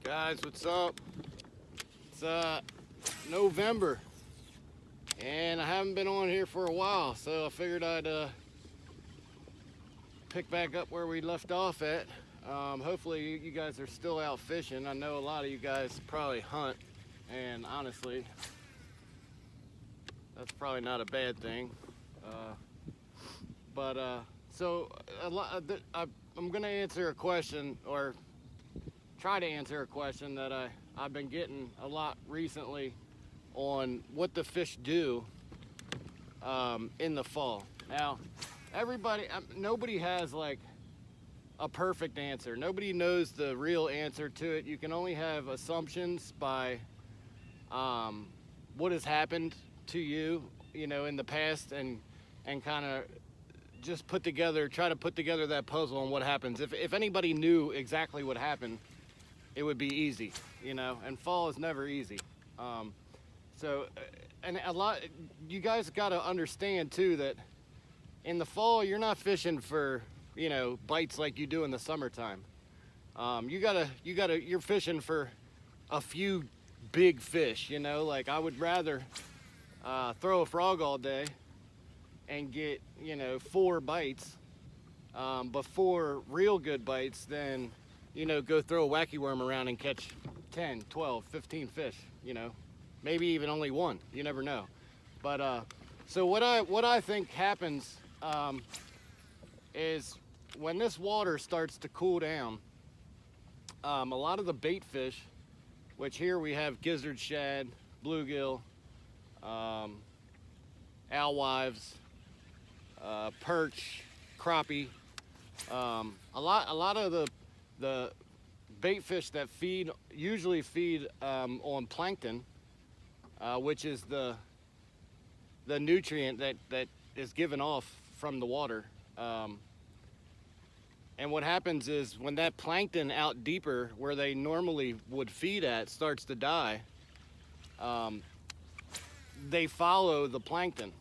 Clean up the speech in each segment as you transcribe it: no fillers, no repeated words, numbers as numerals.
Guys, what's up? It's November, and I haven't been on here for a while, so I figured I'd pick back up where we left off at. Hopefully, you guys are still out fishing. I know a lot of you guys probably hunt, and honestly, that's probably not a bad thing. Uh, but a lot. I'm gonna answer a question, or try to answer a question that I've been getting a lot recently on what the fish do in the fall. Now, nobody has like a perfect answer. Nobody knows the real answer to it. You can only have assumptions by what has happened to you, in the past, and kind of just try to put together that puzzle on what happens. If anybody knew exactly what happened, it would be easy, and fall is never easy. Um, so, and a lot, you guys got to understand too that in the fall, you're not fishing for, bites like you do in the summertime. You're fishing for a few big fish, like I would rather throw a frog all day and get, 4 bites, but 4 real good bites than, go throw a wacky worm around and catch 10, 12, 15 fish, maybe even only one. You never know. So what I think happens is when this water starts to cool down, a lot of the bait fish, which here we have gizzard shad, bluegill, alewives, perch, crappie, a lot of the bait fish that usually feed on plankton, which is the nutrient that is given off from the water. And what happens is when that plankton out deeper where they normally would feed at starts to die, they follow the plankton.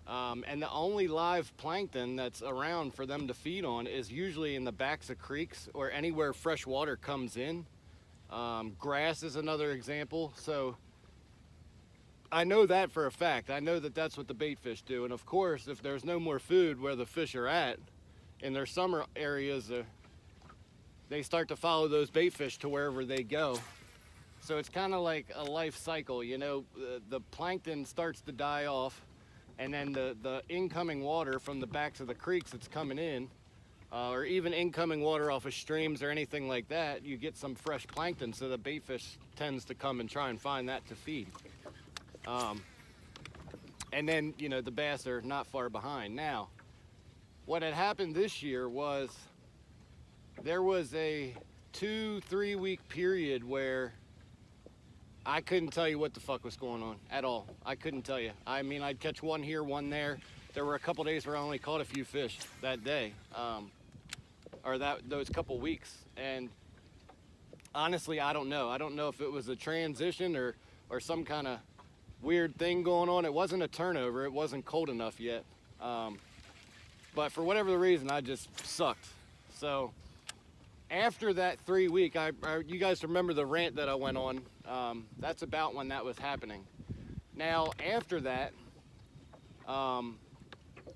And the only live plankton that's around for them to feed on is usually in the backs of creeks or anywhere fresh water comes in. Grass is another example. So I know that for a fact. I know that that's what the bait fish do. And of course, if there's no more food where the fish are at in their summer areas, they start to follow those bait fish to wherever they go. So it's kind of like a life cycle, the plankton starts to die off, and then the incoming water from the backs of the creeks that's coming in, or even incoming water off of streams or anything like that, you get some fresh plankton, so the bait fish tends to come and try and find that to feed. And then, the bass are not far behind. Now, what had happened this year was there was a 2-3 week period where I couldn't tell you what the fuck was going on at all. I couldn't tell you. I mean, I'd catch one here, one there. There were a couple days where I only caught a few fish that day, or those couple weeks. And honestly, I don't know. I don't know if it was a transition or some kind of weird thing going on. It wasn't a turnover. It wasn't cold enough yet. But for whatever the reason, I just sucked. So after that 3 week, you guys remember the rant that I went on. That's about when that was happening. Now, after that, a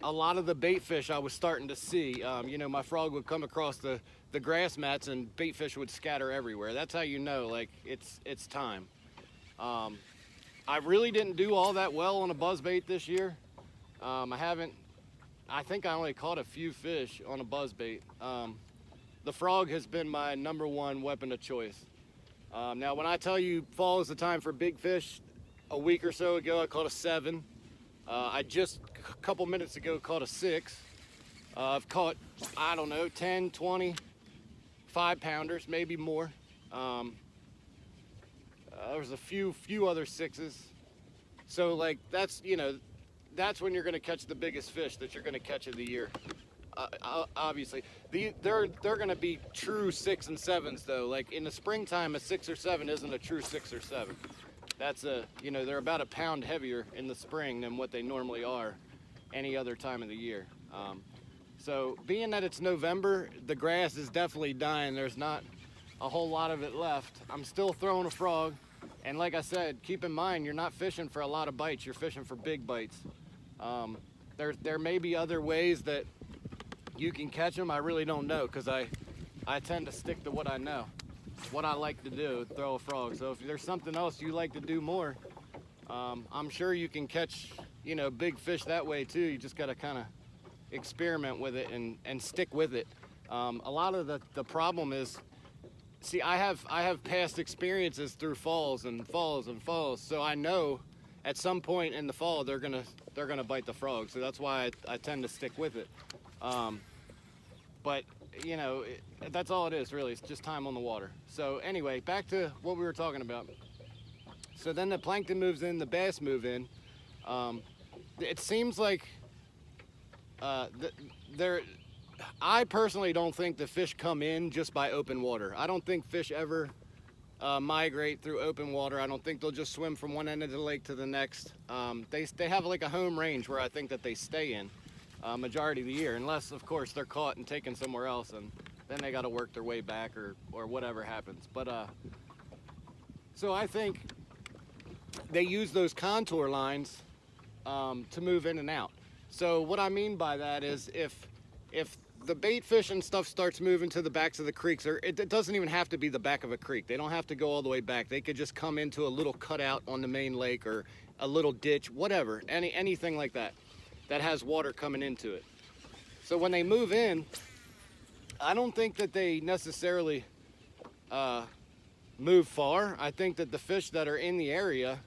lot of the bait fish I was starting to see, my frog would come across the grass mats and bait fish would scatter everywhere. That's how you know, like, it's time. I really didn't do all that well on a buzzbait this year. I think I only caught a few fish on a buzzbait. The frog has been my number one weapon of choice. Now, when I tell you fall is the time for big fish, a week or so ago I caught a 7. I just a couple minutes ago caught a 6. I've caught, 10, 20, 5-pounders, maybe more. There's a few other 6s. So like that's when you're going to catch the biggest fish that you're going to catch of the year. Obviously, they're going to be true 6 and 7s though. Like in the springtime, a 6 or 7 isn't a true 6 or 7. That's they're about a pound heavier in the spring than what they normally are any other time of the year. So being that it's November, the grass is definitely dying. There's not a whole lot of it left. I'm still throwing a frog. And like I said, keep in mind, you're not fishing for a lot of bites. You're fishing for big bites. There may be other ways that you can catch them. I really don't know, because I tend to stick to what I know, what I like to do, throw a frog. So if there's something else you like to do more, I'm sure you can catch, you know, big fish that way too. You just got to kind of experiment with it and stick with it. A lot of the problem is, see, I have past experiences through falls and falls and falls, so I know at some point in the fall they're gonna bite the frog. So that's why I tend to stick with it. But you know, that's all it is really. It's just time on the water. So anyway, back to what we were talking about. So then the plankton moves in, the bass move in. It seems like I personally don't think the fish come in just by open water. I don't think fish ever migrate through open water. I don't think they'll just swim from one end of the lake to the next. They have like a home range where I think that they stay in majority of the year, unless of course they're caught and taken somewhere else, and then they got to work their way back or whatever happens. But so I think they use those contour lines to move in and out. So what I mean by that is if the bait fish and stuff starts moving to the backs of the creeks, or it doesn't even have to be the back of a creek. They don't have to go all the way back. They could just come into a little cutout on the main lake or a little ditch, whatever, anything like that has water coming into it. So when they move in, I don't think that they necessarily move far. I think that the fish that are in the area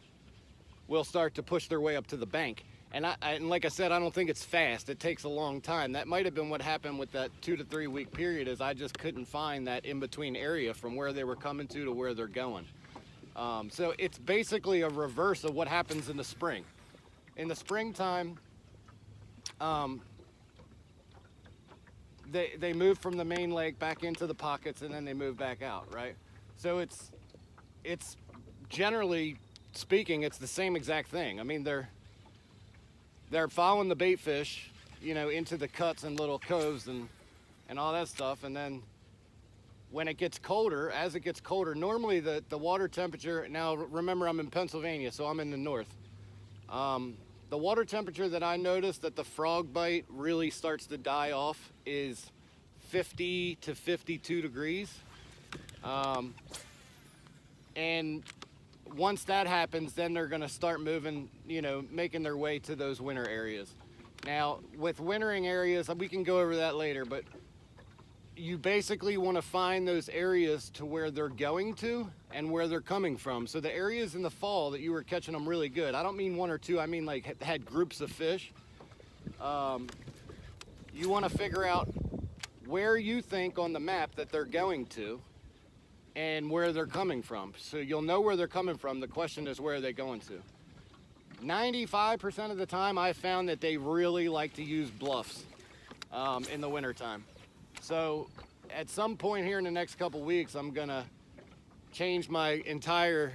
will start to push their way up to the bank. And like I said, I don't think it's fast. It takes a long time. That might have been what happened with that 2 to 3 week period, is I just couldn't find that in-between area from where they were coming to where they're going. So it's basically a reverse of what happens in the spring. In the springtime, they move from the main lake back into the pockets, and then they move back out, right? So it's generally speaking, it's the same exact thing. I mean, they're following the bait fish, you know, into the cuts and little coves and all that stuff. And then when it gets colder, as it gets colder, normally the water temperature, now remember I'm in Pennsylvania, so I'm in the north. The water temperature that I noticed that the frog bite really starts to die off is 50 to 52 degrees. And once that happens, then they're gonna start moving, you know, making their way to those winter areas. Now, with wintering areas, we can go over that later, but you basically wanna find those areas to where they're going to and where they're coming from. So the areas in the fall that you were catching them really good, I don't mean one or two, I mean like had groups of fish. You wanna figure out where you think on the map that they're going to and where they're coming from. So you'll know where they're coming from. The question is, where are they going to? 95% of the time, I found that they really like to use bluffs in the wintertime. So at some point here in the next couple weeks, I'm gonna change my entire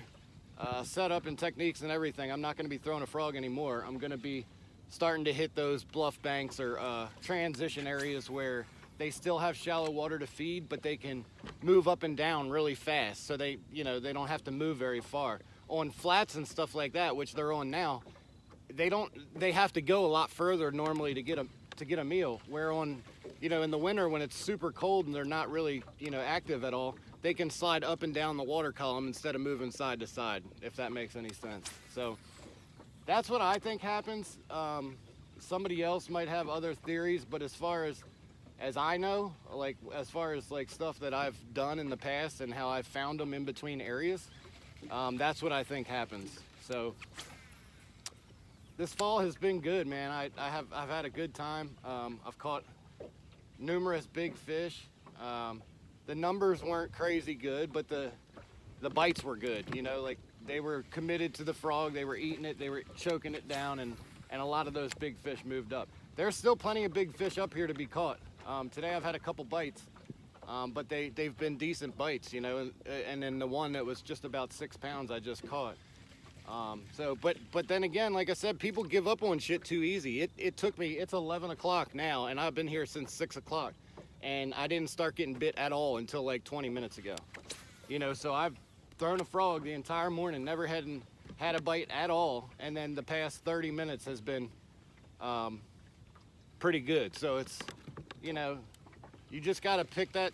setup and techniques and everything. I'm not gonna be throwing a frog anymore. I'm gonna be starting to hit those bluff banks or transition areas where they still have shallow water to feed, but they can move up and down really fast. So they, you know, they don't have to move very far. On flats and stuff like that, which they're on now, they have to go a lot further normally to get a meal. Where on, you know, in the winter when it's super cold and they're not really, you know, active at all, they can slide up and down the water column instead of moving side to side, if that makes any sense. So that's what I think happens. Somebody else might have other theories, but as far as I know, like as far as like stuff that I've done in the past and how I've found them in between areas, that's what I think happens. So this fall has been good, man. I've had a good time. I've caught numerous big fish. The numbers weren't crazy good, but the bites were good. You know, like they were committed to the frog. They were eating it. They were choking it down, and a lot of those big fish moved up. There's still plenty of big fish up here to be caught. Today I've had a couple bites, but they've been decent bites, you know, and then the one that was just about 6 pounds I just caught. But then again, like I said, people give up on shit too easy. It took me, it's 11 o'clock now, and I've been here since 6 o'clock. and I didn't start getting bit at all until like 20 minutes ago. You know, so I've thrown a frog the entire morning, never had a bite at all, and then the past 30 minutes has been pretty good. So it's, you know, you just gotta pick that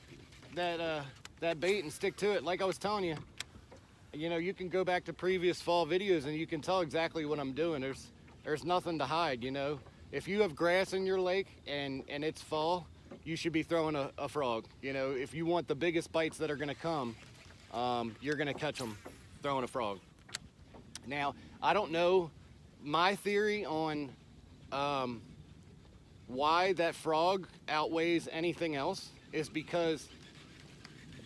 bait and stick to it. Like I was telling you, you know, you can go back to previous fall videos and you can tell exactly what I'm doing. There's nothing to hide, you know. If you have grass in your lake and it's fall, you should be throwing a frog. You know, if you want the biggest bites that are gonna come, you're gonna catch them throwing a frog. Now, I don't know, my theory on why that frog outweighs anything else is because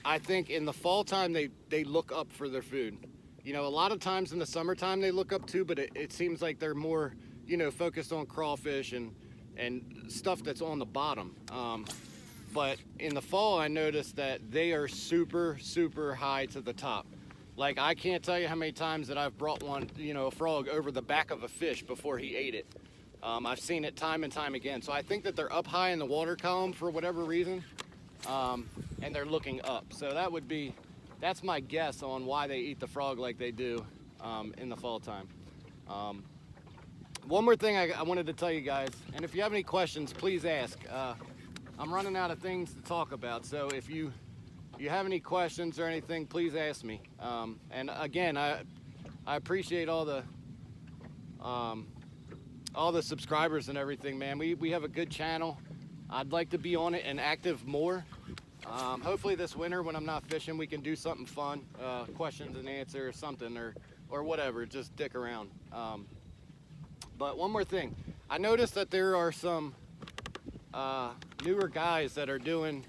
I think in the fall time they look up for their food. You know, a lot of times in the summertime they look up too, but it seems like they're more, you know, focused on crawfish and stuff that's on the bottom. But in the fall I noticed that they are super, super high to the top. Like, I can't tell you how many times that I've brought one, you know, a frog over the back of a fish before he ate it. I've seen it time and time again. So I think that they're up high in the water column for whatever reason. And they're looking up. So that's my guess on why they eat the frog like they do in the fall time. One more thing I wanted to tell you guys, and if you have any questions, please ask. I'm running out of things to talk about, so if you have any questions or anything, please ask me. And again, I appreciate all the subscribers and everything, man. We have a good channel. I'd like to be on it and active more. Hopefully this winter when I'm not fishing, we can do something fun, questions and answers, something or whatever, just dick around. But one more thing, I noticed that there are some newer guys that are doing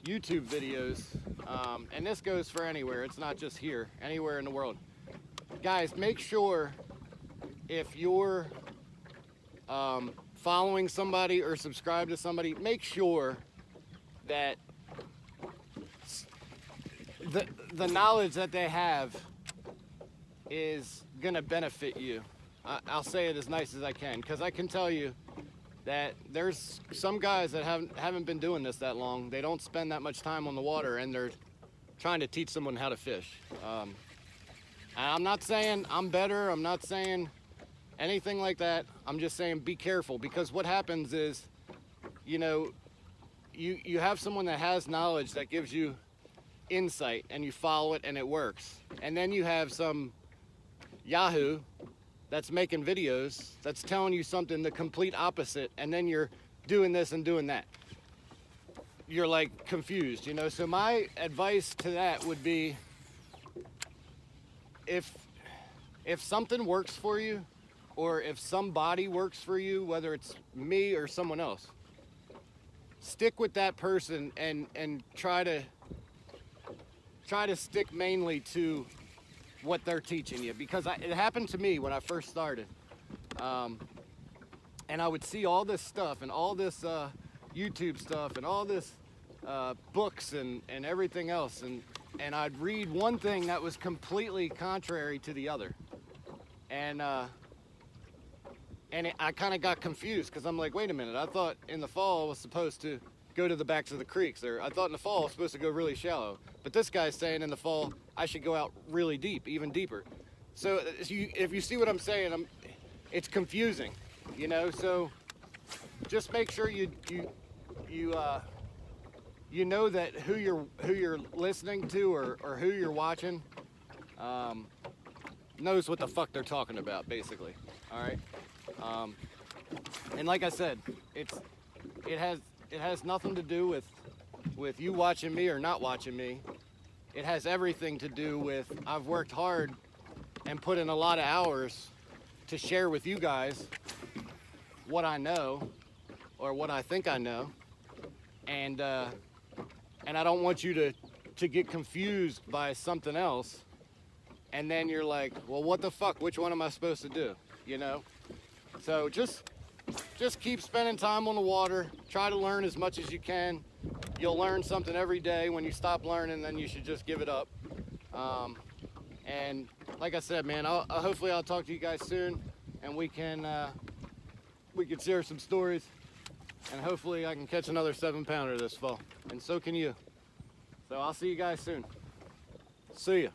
YouTube videos, and this goes for anywhere, it's not just here, anywhere in the world. Guys, make sure if you're following somebody or subscribe to somebody, make sure that the knowledge that they have is gonna benefit you. I'll say it as nice as I can, because I can tell you that there's some guys that haven't been doing this that long. They don't spend that much time on the water, and they're trying to teach someone how to fish. And I'm not saying I'm better. I'm not saying anything like that. I'm just saying be careful, because what happens is, you know, you have someone that has knowledge that gives you insight, and you follow it and it works. And then you have some Yahoo that's making videos that's telling you something the complete opposite, and then you're doing this and doing that. You're like confused, you know. So my advice to that would be, if something works for you, or if somebody works for you, whether it's me or someone else, stick with that person and try to stick mainly to what they're teaching you, because it happened to me when I first started, and I would see all this stuff and all this YouTube stuff and all this books and everything else, and I'd read one thing that was completely contrary to the other, and I kind of got confused, because I'm like, wait a minute, I thought in the fall I was supposed to go to the backs of the creeks, or I thought in the fall I was supposed to go really shallow, but this guy's saying in the fall I should go out really deep, even deeper. So if you see what I'm saying, it's confusing, you know. So just make sure you know that who you're listening to or who you're watching knows what the fuck they're talking about, basically. All right. And like I said, it has nothing to do with you watching me or not watching me. It has everything to do with, I've worked hard and put in a lot of hours to share with you guys what I know, or what I think I know, and I don't want you to get confused by something else, and then you're like, well, what the fuck, which one am I supposed to do, you know? So just keep spending time on the water. Try to learn as much as you can. You'll learn something every day. When you stop learning, then you should just give it up. And like I said, man, hopefully I'll talk to you guys soon, and we can share some stories. and hopefully I can catch another 7-pounder this fall, and so can you. So I'll see you guys soon. See ya.